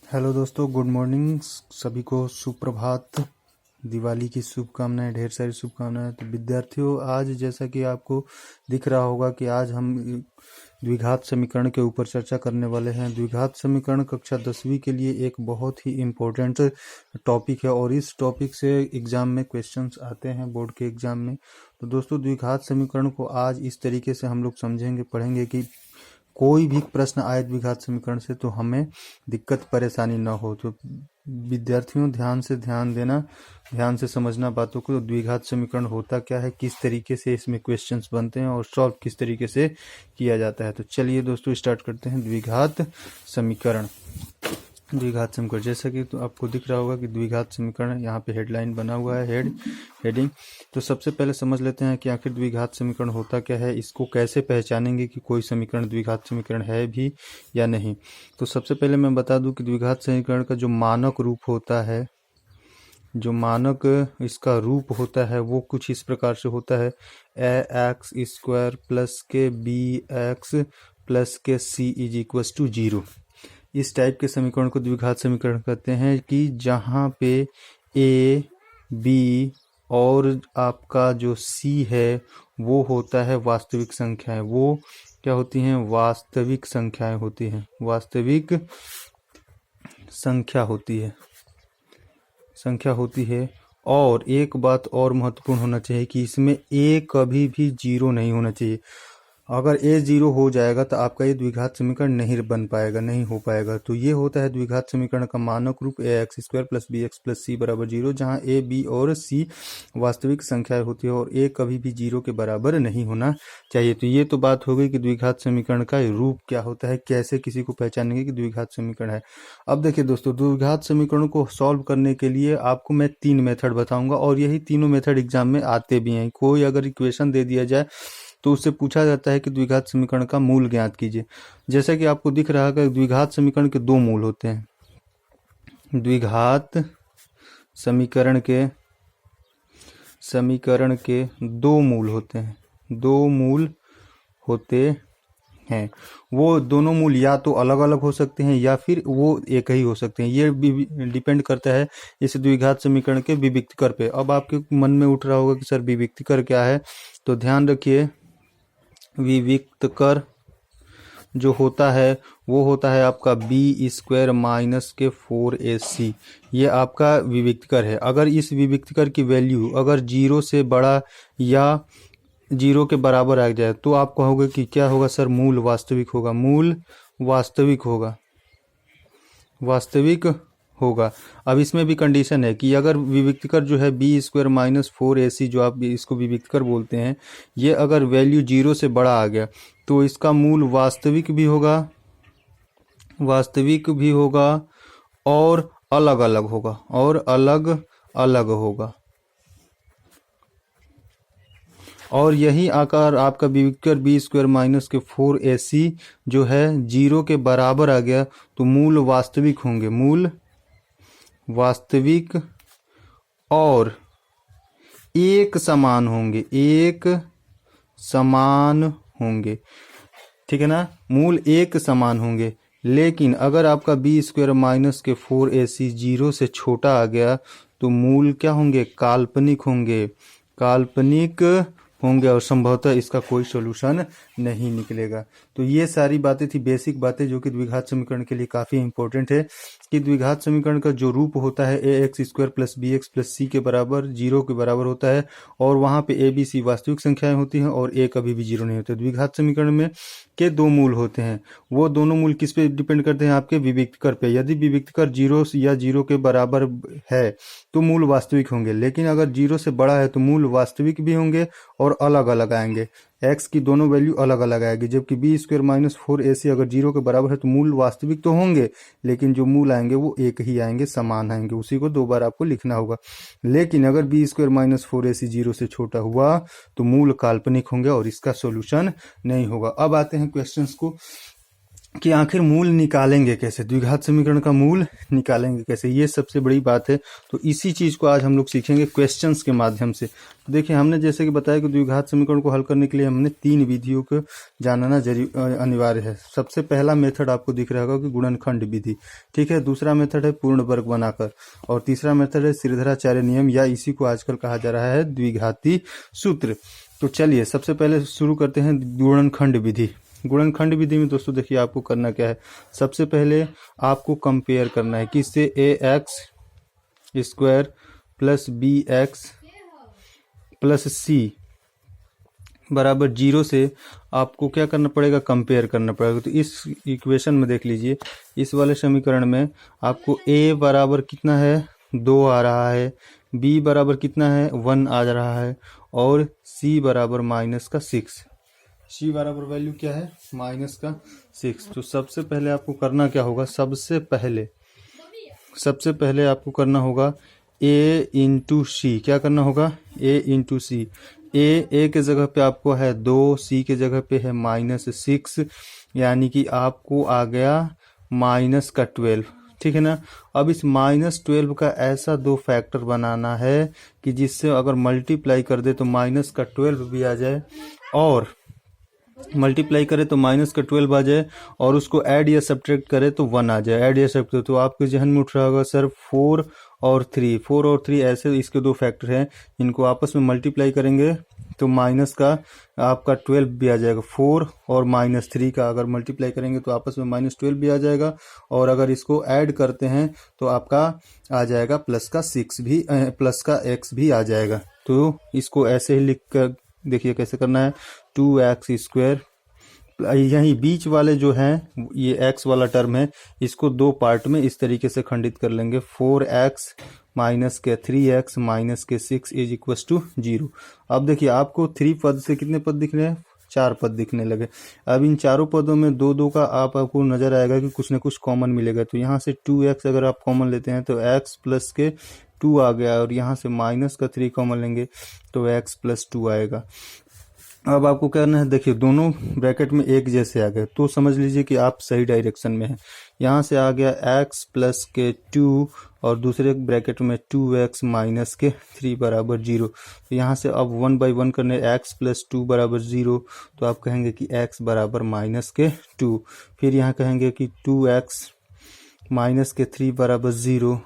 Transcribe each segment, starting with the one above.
Hello दोस्तों, good morning. सभी को सुप्रभात। दिवाली की शुभकामनाएं, ढेर सारी शुभकामनाएं। तो विद्यार्थियों, आज जैसा कि आपको दिख रहा होगा कि आज हम द्विघात समीकरण के ऊपर चर्चा करने वाले हैं। द्विघात समीकरण कक्षा 10वीं के लिए एक बहुत ही इम्पोर्टेंट टॉपिक है और इस टॉपिक से एग्जाम में क्वेश्चंस आते हैं, बोर्ड के एग्जाम में। तो दोस्तों, द्विघात समीकरण को आज इस तरीके से हम लोग समझेंगे, पढ़ेंगे कि कोई भी प्रश्न आए द्विघात समीकरण से तो हमें दिक्कत परेशानी ना हो। तो विद्यार्थियों, ध्यान देना, ध्यान से समझना बातों को। द्विघात समीकरण होता क्या है, किस तरीके से इसमें क्वेश्चंस बनते हैं और सॉल्व किस तरीके से किया जाता है। तो चलिए दोस्तों, स्टार्ट करते हैं। द्विघात समीकरण जैसा कि तो आपको दिख रहा होगा कि द्विघात समीकरण, यहाँ पे हेडलाइन बना हुआ है, हेडिंग। तो सबसे पहले समझ लेते हैं कि आखिर द्विघात समीकरण होता क्या है, इसको कैसे पहचानेंगे कि कोई समीकरण द्विघात समीकरण है भी या नहीं। तो सबसे पहले मैं बता दूं कि द्विघात समीकरण का जो मानक रूप होता है, जो मानक इसका रूप होता है वो कुछ इस प्रकार से होता है: ax² प्लस के bx प्लस के c इज इक्वस टू 0। इस टाइप के समीकरण को द्विघात समीकरण कहते हैं कि जहाँ पे a, b और आपका जो c है वो होता है वास्तविक संख्याएं। वो क्या होती हैं? वास्तविक संख्याएं होती हैं, वास्तविक संख्या होती है। और एक बात और महत्वपूर्ण होना चाहिए कि इसमें a कभी भी 0 नहीं होना चाहिए। अगर a 0 हो जाएगा तो आपका ये द्विघात समीकरण नहीं बन पाएगा, नहीं हो पाएगा। तो ये होता है द्विघात समीकरण का मानक रूप ax² plus bx plus c बराबर 0, जहाँ a, b और c वास्तविक संख्याएं होती है और a कभी भी 0 के बराबर नहीं होना चाहिए। तो ये तो बात हो गई कि द्विघात समीकरण का रूप क्या होता है, कैसे किसी को पहचानेंगे कि द्विघात समीकरण है। अब देखिए दोस्तों, द्विघात समीकरण को सॉल्व करने के लिए आपको मैं 3 मेथड बताऊंगा और यही तीनों मेथड एग्जाम में आते भी हैं। कोई अगर इक्वेशन दे दिया जाए तो उससे पूछा जाता है कि द्विघात समीकरण का मूल ज्ञात कीजिए। जैसा कि आपको दिख रहा है कि द्विघात समीकरण के 2 मूल होते हैं। द्विघात समीकरण के 2 मूल होते हैं, 2 मूल होते हैं। वो दोनों मूल या तो अलग अलग हो सकते हैं या फिर वो एक ही हो सकते हैं। ये डिपेंड करता है इस द्विघात समीकरण के विविक्तकर पे। अब आपके मन में उठ रहा होगा कि सर विविक्तकर क्या है, तो ध्यान रखिए, विविक्तकर जो होता है वो होता है आपका b² माइनस के 4ac। ये आपका विविक्तकर है। अगर इस विविक्तकर की वैल्यू अगर 0 से बड़ा या 0 के बराबर आ जाए तो आप कहोगे कि क्या होगा सर? मूल वास्तविक होगा, मूल वास्तविक होगा। अब इसमें भी कंडीशन है कि अगर विविक्तकर जो है b² माइनस 4ac, जो आप इसको विविक्तकर बोलते हैं, ये अगर वैल्यू 0 से बड़ा आ गया तो इसका मूल वास्तविक भी होगा और अलग अलग होगा। और यही आकार आपका विविक्तकर b² माइनस के 4ac जो है 0 के बराबर आ गया तो मूल वास्तविक होंगे, मूल वास्तविक और एक समान होंगे, ठीक है ना? मूल एक समान होंगे। लेकिन अगर आपका b² माइनस के 4ac 0 से छोटा आ गया तो मूल क्या होंगे? काल्पनिक होंगे और संभवतः इसका कोई सॉल्यूशन नहीं निकलेगा। तो ये सारी बातें थी, बेसिक बातें, जो कि द्विघात समीकरण के लिए काफ़ी इंपॉर्टेंट है कि द्विघात समीकरण का जो रूप होता है ax² plus bx plus c के बराबर 0 के बराबर होता है और वहाँ पे a, b, c वास्तविक संख्याएं होती हैं और a कभी भी 0 नहीं होते। द्विघात समीकरण में के 2 मूल होते हैं। वो दोनों मूल किस पे डिपेंड करते हैं? आपके विविक्तकर पे। यदि विविक्तकर 0 या 0 के बराबर है तो मूल वास्तविक होंगे, लेकिन अगर 0 से बड़ा है तो मूल वास्तविक भी होंगे और अलग अलग आएंगे। x की दोनों वैल्यू अलग अलग आएगी, जबकि b² माइनस 4ac अगर 0 के बराबर है तो मूल वास्तविक तो होंगे लेकिन जो मूल आएंगे वो एक ही आएंगे, समान आएंगे। उसी को 2 बार आपको लिखना होगा। लेकिन अगर b² माइनस 4ac 0 से छोटा हुआ तो मूल काल्पनिक होंगे और इसका सॉल्यूशन नहीं होगा। अब आते हैं क्वेश्चंस को। कि आखिर मूल निकालेंगे कैसे, द्विघात समीकरण का मूल निकालेंगे कैसे, ये सबसे बड़ी बात है। तो इसी चीज़ को आज हम लोग सीखेंगे क्वेश्चंस के माध्यम से। तो देखिए, हमने जैसे कि बताया कि द्विघात समीकरण को हल करने के लिए हमने 3 विधियों को जानना अनिवार्य है। सबसे पहला मेथड आपको दिख रहा होगा कि गुणनखंड विधि, ठीक है। दूसरा मेथड है पूर्ण वर्ग बनाकर, और तीसरा मेथड है श्रीधराचार्य नियम, या इसी को आजकल कहा जा रहा है द्विघाती सूत्र। तो चलिए सबसे पहले शुरू करते हैं गुणनखंड विधि। गुणनखंड विधि में दोस्तों देखिए, आपको करना क्या है, सबसे पहले आपको कंपेयर करना है किससे, A X square plus B X plus C बराबर 0 से आपको क्या करना पड़ेगा, कंपेयर करना पड़ेगा। तो इस इक्वेशन में देख लीजिए, इस वाले समीकरण में आपको a बराबर कितना है, 2 आ रहा है, b बराबर कितना है, 1 आ रहा है, और c बराबर -6। c बराबर वैल्यू क्या है, -6। तो सबसे पहले आपको करना क्या होगा, सबसे पहले आपको करना होगा a इंटू सी। क्या करना होगा, a इंटू सी। ए के जगह पे आपको है 2, सी के जगह पे है -6, यानी कि आपको आ गया -12, ठीक है ना। अब इस -12 का ऐसा 2 फैक्टर बनाना है कि जिससे अगर मल्टीप्लाई कर दे तो -12 भी आ जाए, और मल्टीप्लाई करे तो -12 आ जाए, और उसको ऐड या सब्ट्रैक्ट करे तो 1 आ जाए, ऐड या सब्ट्रैक्ट। तो आपके जहन में उठ रहा होगा सर 4 और 3 ऐसे इसके 2 फैक्टर हैं, इनको आपस में मल्टीप्लाई करेंगे तो माइनस का आपका 12 भी आ जाएगा। 4 और -3 का अगर मल्टीप्लाई करेंगे तो आपस में -12 भी आ जाएगा, और अगर इसको ऐड करते हैं तो आपका आ जाएगा प्लस का x भी आ जाएगा। तो इसको ऐसे ही लिख कर देखिए कैसे करना है, 2x², यही बीच वाले जो हैं ये x वाला टर्म है, इसको 2 पार्ट में इस तरीके से खंडित कर लेंगे, 4x माइनस के 3x माइनस के 6 इज इक्वल टू 0। अब देखिए आपको 3 पद से कितने पद दिख रहे हैं, 4 पद दिखने लगे। अब इन चारों पदों में 2 का आपको नजर आएगा कि कुछ न कुछ कॉमन मिलेगा। तो यहाँ से 2x अगर आप कॉमन लेते हैं तो x प्लस के 2 आ गया, और यहाँ से माइनस का 3 कॉमन लेंगे तो x प्लस 2 आएगा। अब आपको करना है, देखिए दोनों ब्रैकेट में एक जैसे आ गए तो समझ लीजिए कि आप सही डायरेक्शन में हैं। यहाँ से आ गया x प्लस के 2, और दूसरे ब्रैकेट में 2x माइनस के 3 बराबर 0। तो यहाँ से अब 1 बाई 1 करने, x प्लस 2 बराबर 0, तो आप कहेंगे कि x बराबर -2। फिर यहाँ कहेंगे कि 2x माइनस के 3 बराबर 0,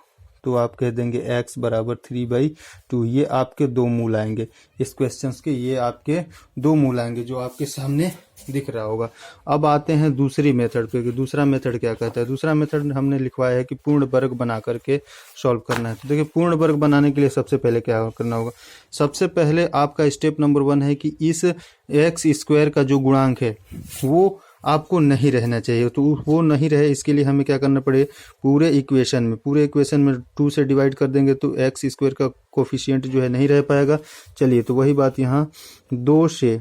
तो आप कह देंगे x बराबर 3/2। ये आपके 2 मूल आएंगे इस क्वेश्चंस के, ये आपके 2 मूल आएंगे जो आपके सामने दिख रहा होगा। अब आते हैं दूसरी मेथड पे कि दूसरा मेथड क्या कहता है। दूसरा मेथड हमने लिखवाया है कि पूर्ण वर्ग बना करके सॉल्व करना है। तो देखिए पूर्ण वर्ग बनाने के लिए सबसे पहले क्या करना होगा, सबसे पहले आपका स्टेप नंबर 1 है कि इस x² का जो गुणांक है वो आपको नहीं रहना चाहिए। तो वो नहीं रहे, इसके लिए हमें क्या करना पड़े, पूरे इक्वेशन में 2 से डिवाइड कर देंगे तो x² का कोफिशिएंट जो है नहीं रह पाएगा। चलिए तो वही बात यहाँ 2 से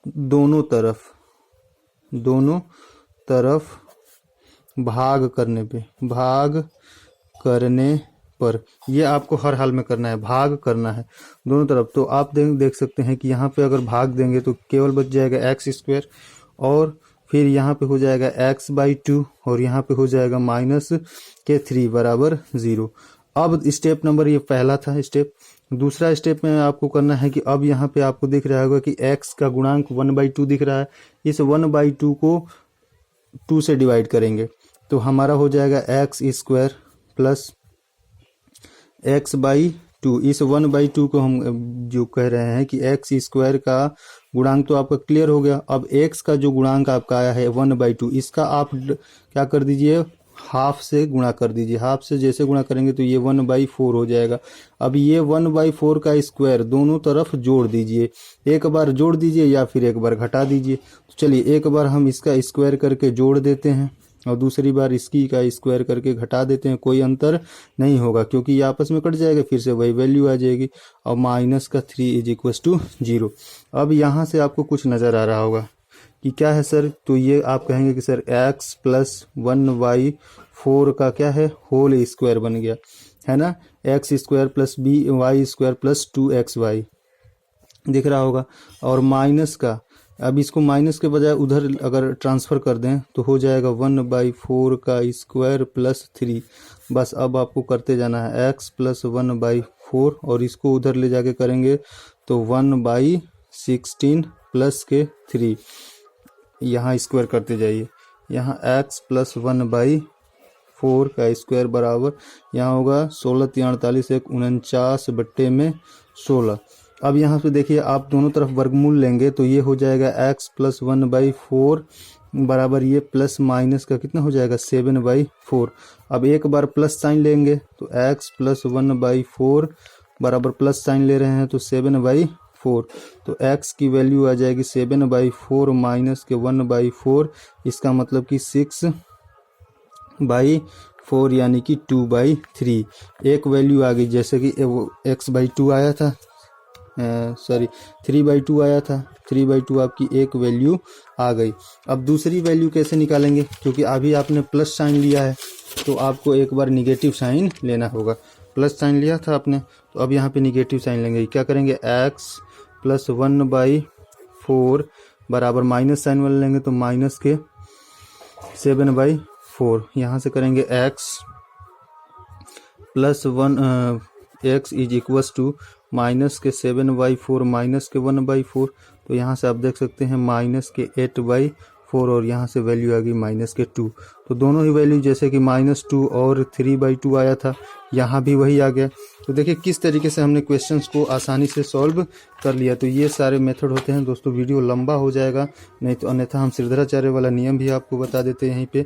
दोनों तरफ भाग करने पर ये आपको हर हाल में करना है, भाग करना है दोनों तरफ। तो आप देख सकते हैं कि यहाँ पे अगर भाग देंगे तो केवल बच जाएगा x², और फिर यहाँ पे हो जाएगा x/2, और यहाँ पे हो जाएगा -3 बराबर 0। अब स्टेप नंबर, ये पहला था स्टेप। दूसरा स्टेप में आपको करना है कि अब यहाँ पे आपको दिख रहा होगा कि x का गुणांक 1/2 दिख रहा है, इस 1/2 को 2 से डिवाइड करेंगे तो हमारा हो जाएगा x² प्लस x/2। इस 1/2 को हम जो कह रहे हैं कि x² का गुणांक तो आपका क्लियर हो गया। अब x का जो गुणांक आपका आया है 1/2, इसका आप क्या कर दीजिए, हाफ से गुणा कर दीजिए। हाफ से जैसे गुणा करेंगे तो ये 1/4 हो जाएगा। अब ये 1/4 का स्क्वायर दोनों तरफ जोड़ दीजिए, एक बार जोड़ दीजिए या फिर एक बार घटा दीजिए। तो चलिए एक बार हम इसका स्क्वायर करके जोड़ देते हैं और दूसरी बार इसकी का स्क्वायर करके घटा देते हैं। कोई अंतर नहीं होगा क्योंकि ये आपस में कट जाएगा, फिर से वही वैल्यू आ जाएगी। और -3 इज इक्वल टू 0। अब यहाँ से आपको कुछ नज़र आ रहा होगा कि क्या है सर, तो ये आप कहेंगे कि सर x प्लस 1/4 का क्या है, होल स्क्वायर बन गया है ना, x² plus y² plus 2xy दिख रहा होगा। और माइनस का अब इसको माइनस के बजाय उधर अगर ट्रांसफ़र कर दें तो हो जाएगा 1/4 का स्क्वायर प्लस 3। बस अब आपको करते जाना है x प्लस 1/4 और इसको उधर ले जाके करेंगे तो 1/16 प्लस के 3। यहाँ स्क्वायर करते जाइए, यहाँ x प्लस 1/4 का स्क्वायर बराबर यहाँ होगा 16 × 48 = 49/16। अब यहाँ पे देखिए आप दोनों तरफ वर्गमूल लेंगे तो ये हो जाएगा x प्लस 1/4 बराबर ये प्लस माइनस का कितना हो जाएगा 7/4। अब एक बार प्लस साइन लेंगे तो x प्लस 1/4 बराबर प्लस साइन ले रहे हैं तो 7/4। तो x की वैल्यू आ जाएगी 7/4 माइनस के 1/4, इसका मतलब कि 6/4 यानी कि 2/3। एक वैल्यू आ गई, जैसे कि x/2 आया था, सॉरी 3/2 आया था, 3/2 आपकी एक वैल्यू आ गई। अब दूसरी वैल्यू कैसे निकालेंगे, क्योंकि अभी आपने प्लस साइन लिया है तो आपको एक बार निगेटिव साइन लेना होगा। प्लस साइन लिया था आपने तो अब यहाँ पे निगेटिव साइन लेंगे। क्या करेंगे, x प्लस 1/4 बराबर माइनस साइन वाले लेंगे तो माइनस के 7/4। यहाँ से करेंगे x plus 1 x is equals to minus के 7/4 माइनस के 1/4। तो यहाँ से आप देख सकते हैं माइनस के 8/4 और यहाँ से वैल्यू आ गई माइनस के 2। तो दोनों ही वैल्यू जैसे कि -2 और 3/2 आया था, यहाँ भी वही आ गया। तो देखिए किस तरीके से हमने क्वेश्चंस को आसानी से सॉल्व कर लिया। तो ये सारे मेथड होते हैं दोस्तों। वीडियो लंबा हो जाएगा, नहीं तो अन्यथा हम श्रीधराचार्य वाला नियम भी आपको बता देते हैं यहीं पे।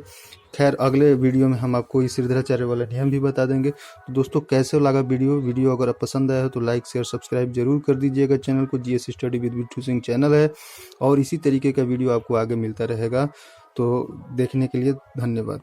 खैर अगले वीडियो में हम आपको इस श्रीधराचार्य वाला नियम भी बता देंगे। तो दोस्तों कैसे लगा वीडियो अगर आप पसंद आया हो तो लाइक शेयर सब्सक्राइब जरूर कर दीजिएगा। चैनल को GS study with Bittu Singh channel है और इसी तरीके का वीडियो आपको आगे मिलता रहेगा। तो देखने के लिए धन्यवाद।